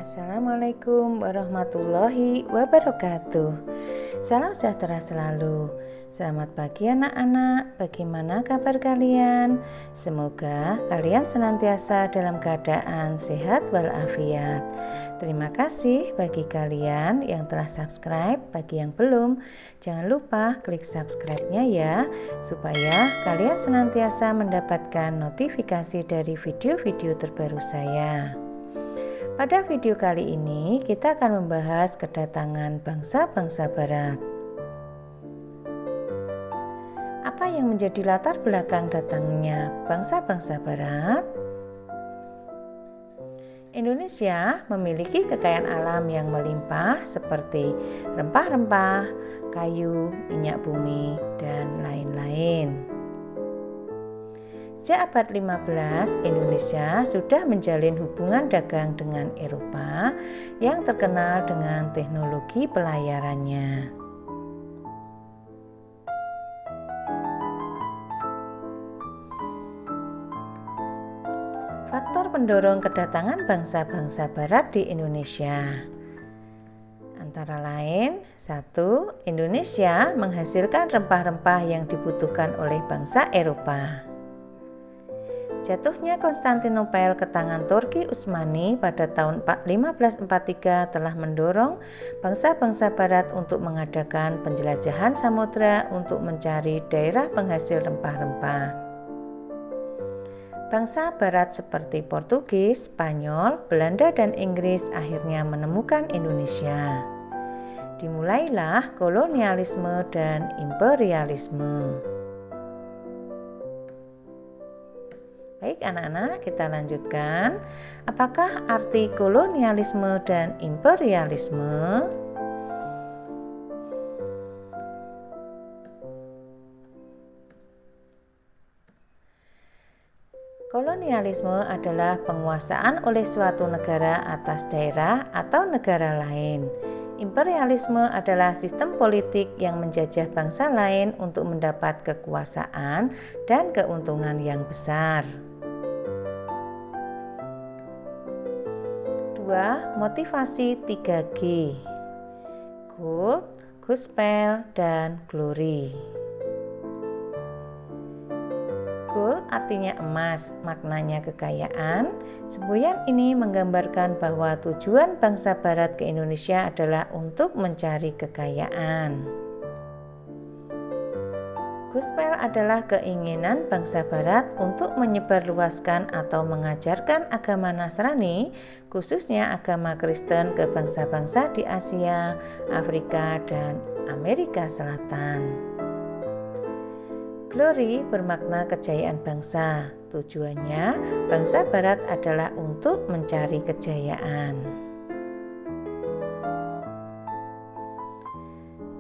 Assalamualaikum warahmatullahi wabarakatuh. Salam sejahtera selalu. Selamat pagi anak-anak. Bagaimana kabar kalian? Semoga kalian senantiasa dalam keadaan sehat walafiat. Terima kasih bagi kalian yang telah subscribe. Bagi yang belum, jangan lupa klik subscribe-nya ya, supaya kalian senantiasa mendapatkan notifikasi dari video-video terbaru saya. Pada video kali ini kita akan membahas kedatangan bangsa-bangsa barat. Apa yang menjadi latar belakang datangnya bangsa-bangsa barat? Indonesia memiliki kekayaan alam yang melimpah seperti rempah-rempah, kayu, minyak bumi, dan lain-lain. Sejak abad 15, Indonesia sudah menjalin hubungan dagang dengan Eropa yang terkenal dengan teknologi pelayarannya. Faktor pendorong kedatangan bangsa-bangsa barat di Indonesia antara lain: 1. Indonesia menghasilkan rempah-rempah yang dibutuhkan oleh bangsa Eropa. Jatuhnya Konstantinopel ke tangan Turki Utsmani pada tahun 1543 telah mendorong bangsa-bangsa barat untuk mengadakan penjelajahan samudra untuk mencari daerah penghasil rempah-rempah. Bangsa barat seperti Portugis, Spanyol, Belanda, dan Inggris akhirnya menemukan Indonesia. Dimulailah kolonialisme dan imperialisme. Baik anak-anak, kita lanjutkan. Apakah arti kolonialisme dan imperialisme? Kolonialisme adalah penguasaan oleh suatu negara atas daerah atau negara lain. Imperialisme adalah sistem politik yang menjajah bangsa lain untuk mendapat kekuasaan dan keuntungan yang besar. 2. Motivasi 3G: Gold, Gospel, dan Glory. Gold artinya emas, maknanya kekayaan. Semboyan ini menggambarkan bahwa tujuan bangsa barat ke Indonesia adalah untuk mencari kekayaan. Gospel adalah keinginan bangsa barat untuk menyebarluaskan atau mengajarkan agama Nasrani, khususnya agama Kristen, ke bangsa-bangsa di Asia, Afrika, dan Amerika Selatan. Glory bermakna kejayaan bangsa. Tujuannya, bangsa barat adalah untuk mencari kejayaan.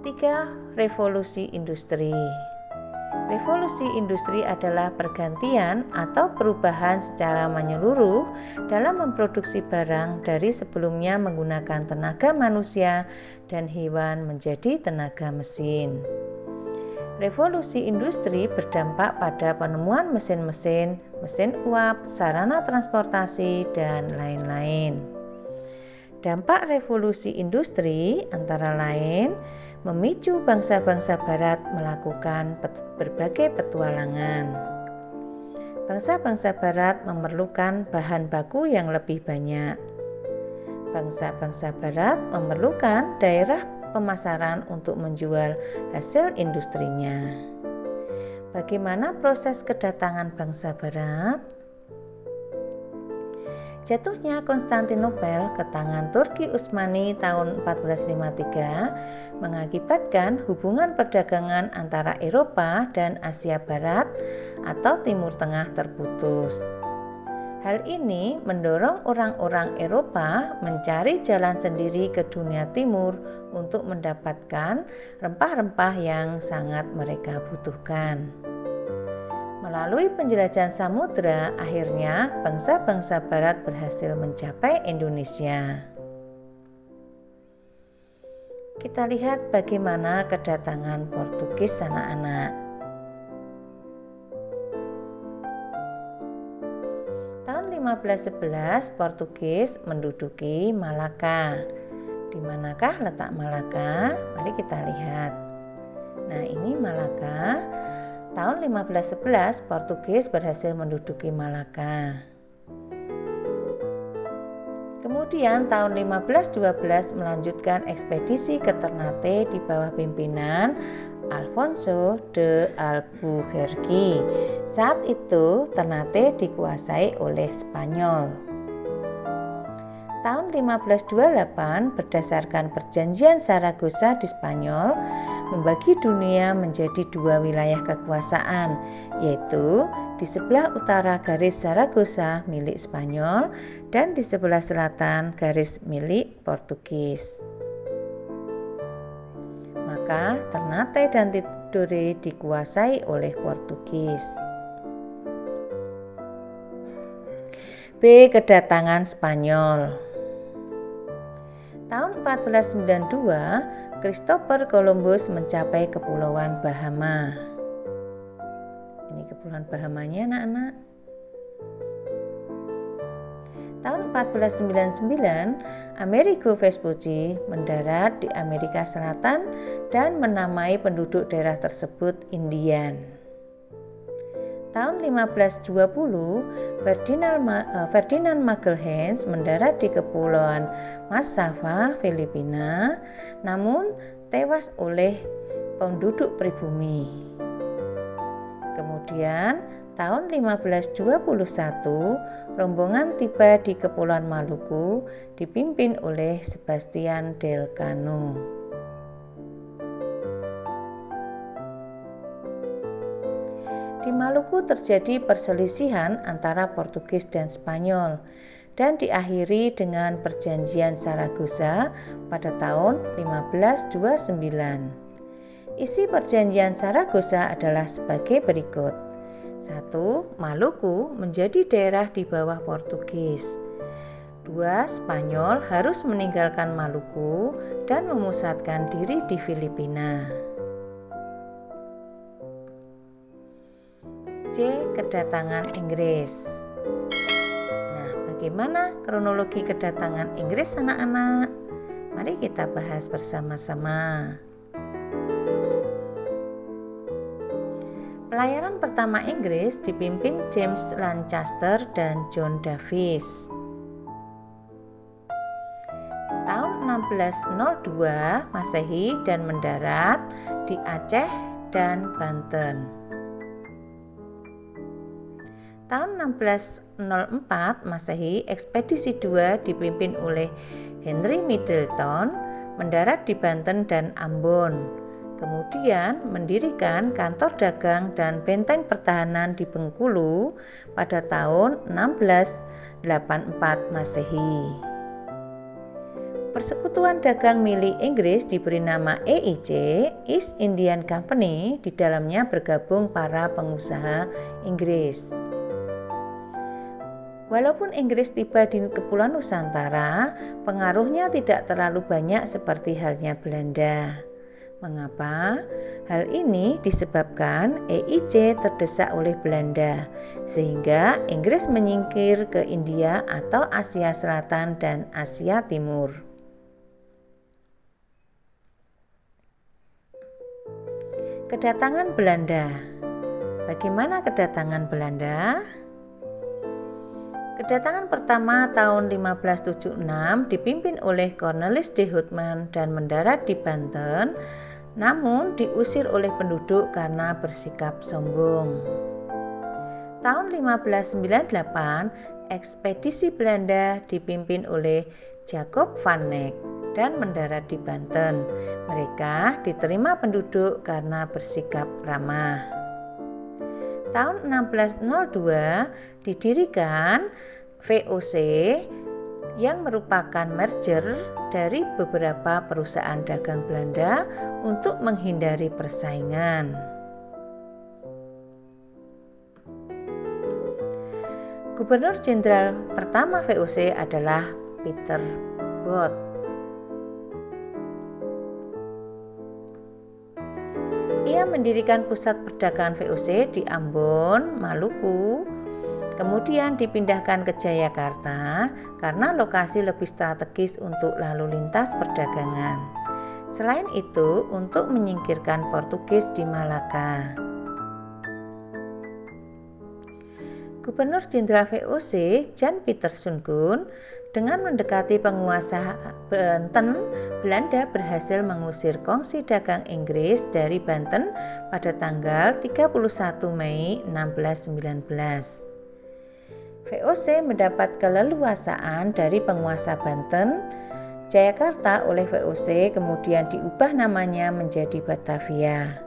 3. Revolusi industri. Revolusi industri adalah pergantian atau perubahan secara menyeluruh dalam memproduksi barang dari sebelumnya menggunakan tenaga manusia dan hewan menjadi tenaga mesin. Revolusi industri berdampak pada penemuan mesin-mesin, mesin uap, sarana transportasi, dan lain-lain. Dampak revolusi industri antara lain memicu bangsa-bangsa barat melakukan berbagai petualangan. Bangsa-bangsa barat memerlukan bahan baku yang lebih banyak. Bangsa-bangsa barat memerlukan daerah pemasaran untuk menjual hasil industrinya. Bagaimana proses kedatangan bangsa barat? Jatuhnya Konstantinopel ke tangan Turki Utsmani tahun 1453 mengakibatkan hubungan perdagangan antara Eropa dan Asia Barat atau Timur Tengah terputus. Hal ini mendorong orang-orang Eropa mencari jalan sendiri ke dunia timur untuk mendapatkan rempah-rempah yang sangat mereka butuhkan. Melalui penjelajahan samudra, akhirnya bangsa-bangsa barat berhasil mencapai Indonesia. Kita lihat bagaimana kedatangan Portugis anak-anak. Tahun 1511 Portugis menduduki Malaka. Di manakah letak Malaka? Mari kita lihat. Nah, ini Malaka. Tahun 1511 Portugis berhasil menduduki Malaka. Kemudian tahun 1512 melanjutkan ekspedisi ke Ternate di bawah pimpinan Alfonso de Albuquerque. Saat itu Ternate dikuasai oleh Spanyol. Tahun 1528 berdasarkan perjanjian Saragossa di Spanyol membagi dunia menjadi dua wilayah kekuasaan, yaitu di sebelah utara garis Saragossa milik Spanyol dan di sebelah selatan garis milik Portugis. Maka Ternate dan Tidore dikuasai oleh Portugis. B. Kedatangan Spanyol. Tahun 1492, Christopher Columbus mencapai Kepulauan Bahama. Ini Kepulauan Bahamanya, anak-anak. Tahun 1499, Amerigo Vespucci mendarat di Amerika Selatan dan menamai penduduk daerah tersebut Indian. Tahun 1520, Ferdinand Magelhaens mendarat di Kepulauan Massawa, Filipina, namun tewas oleh penduduk pribumi. Kemudian, tahun 1521, rombongan tiba di Kepulauan Maluku dipimpin oleh Sebastian del Cano. Di Maluku terjadi perselisihan antara Portugis dan Spanyol dan diakhiri dengan perjanjian Saragossa pada tahun 1529. Isi perjanjian Saragossa adalah sebagai berikut. 1. Maluku menjadi daerah di bawah Portugis. 2. Spanyol harus meninggalkan Maluku dan memusatkan diri di Filipina. C. Kedatangan Inggris. Nah, bagaimana kronologi kedatangan Inggris, anak-anak? Mari kita bahas bersama-sama. Pelayaran pertama Inggris dipimpin James Lancaster dan John Davis. Tahun 1602 Masehi dan mendarat di Aceh dan Banten. Tahun 1604 Masehi, ekspedisi 2 dipimpin oleh Henry Middleton mendarat di Banten dan Ambon. Kemudian mendirikan kantor dagang dan benteng pertahanan di Bengkulu pada tahun 1684 Masehi. Persekutuan dagang milik Inggris diberi nama EIC, East Indian Company. Di dalamnya bergabung para pengusaha Inggris. Walaupun Inggris tiba di Kepulauan Nusantara, pengaruhnya tidak terlalu banyak seperti halnya Belanda. Mengapa? Hal ini disebabkan EIC terdesak oleh Belanda, sehingga Inggris menyingkir ke India atau Asia Selatan dan Asia Timur. Kedatangan Belanda. Bagaimana kedatangan Belanda? Kedatangan pertama tahun 1576 dipimpin oleh Cornelis de Houtman dan mendarat di Banten, namun diusir oleh penduduk karena bersikap sombong. Tahun 1598, ekspedisi Belanda dipimpin oleh Jacob van Eyck dan mendarat di Banten. Mereka diterima penduduk karena bersikap ramah. Tahun 1602 didirikan VOC yang merupakan merger dari beberapa perusahaan dagang Belanda untuk menghindari persaingan. Gubernur Jenderal pertama VOC adalah Peter Both. Ia mendirikan pusat perdagangan VOC di Ambon, Maluku, Kemudian dipindahkan ke Jayakarta karena lokasi lebih strategis untuk lalu lintas perdagangan. Selain itu, untuk menyingkirkan Portugis di Malaka. Gubernur Jenderal VOC Jan Pieter Soenkoen dengan mendekati penguasa Banten, Belanda berhasil mengusir kongsi dagang Inggris dari Banten pada tanggal 31 Mei 1619. VOC mendapat keleluasaan dari penguasa Banten. Jayakarta oleh VOC kemudian diubah namanya menjadi Batavia.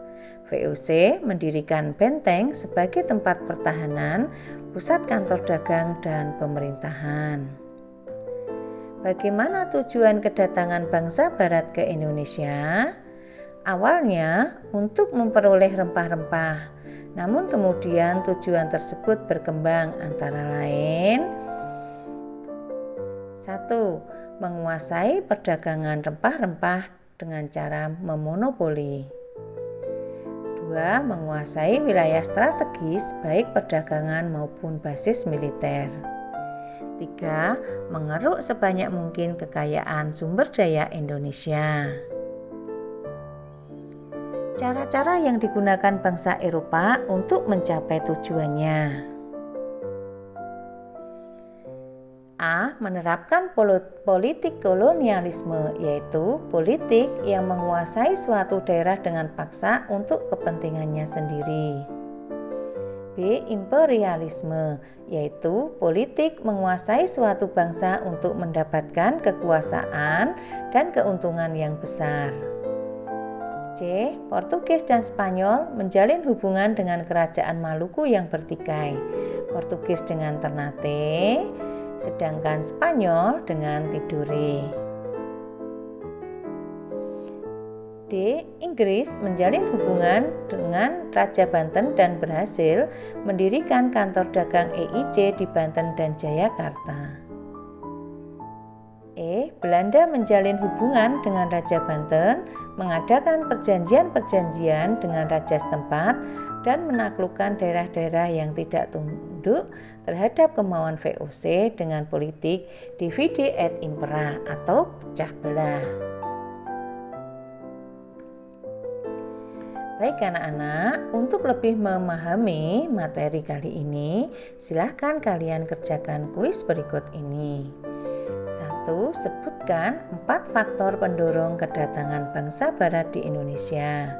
VOC mendirikan benteng sebagai tempat pertahanan, pusat kantor dagang dan pemerintahan. Bagaimana tujuan kedatangan bangsa Barat ke Indonesia? Awalnya untuk memperoleh rempah-rempah, namun kemudian tujuan tersebut berkembang antara lain 1. Menguasai perdagangan rempah-rempah dengan cara memonopoli. 2. Menguasai wilayah strategis baik perdagangan maupun basis militer. 3. Mengeruk sebanyak mungkin kekayaan sumber daya Indonesia. Cara-cara yang digunakan bangsa Eropa untuk mencapai tujuannya. A. Menerapkan politik kolonialisme, yaitu politik yang menguasai suatu daerah dengan paksa untuk kepentingannya sendiri. B. Imperialisme, yaitu politik menguasai suatu bangsa untuk mendapatkan kekuasaan dan keuntungan yang besar. C. Portugis dan Spanyol menjalin hubungan dengan kerajaan Maluku yang bertikai, Portugis dengan Ternate, sedangkan Spanyol dengan Tidore. D. Inggris menjalin hubungan dengan Raja Banten dan berhasil mendirikan kantor dagang EIC di Banten dan Jayakarta. E. Belanda menjalin hubungan dengan Raja Banten, mengadakan perjanjian-perjanjian dengan raja setempat, dan menaklukkan daerah-daerah yang tidak tunduk terhadap kemauan VOC dengan politik divide et impera atau pecah belah. Baik anak-anak, untuk lebih memahami materi kali ini, silahkan kalian kerjakan kuis berikut ini. 1. Sebutkan 4 faktor pendorong kedatangan bangsa Barat di Indonesia.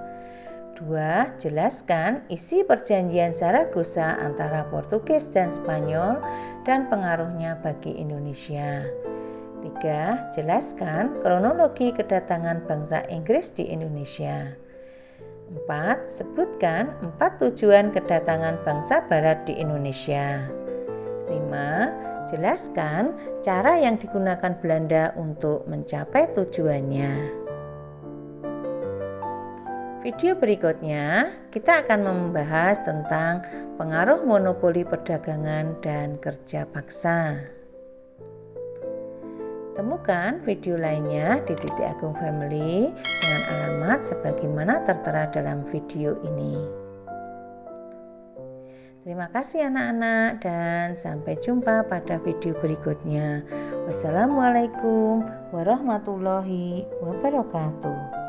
2. Jelaskan isi perjanjian Zaragoza antara Portugis dan Spanyol dan pengaruhnya bagi Indonesia. 3. Jelaskan kronologi kedatangan bangsa Inggris di Indonesia. 4. Sebutkan 4 tujuan kedatangan bangsa Barat di Indonesia. 5. Jelaskan cara yang digunakan Belanda untuk mencapai tujuannya. Video berikutnya kita akan membahas tentang pengaruh monopoli perdagangan dan kerja paksa. Temukan video lainnya di Titik Agung Family dengan alamat sebagaimana tertera dalam video ini. Terima kasih anak-anak dan sampai jumpa pada video berikutnya. Wassalamualaikum warahmatullahi wabarakatuh.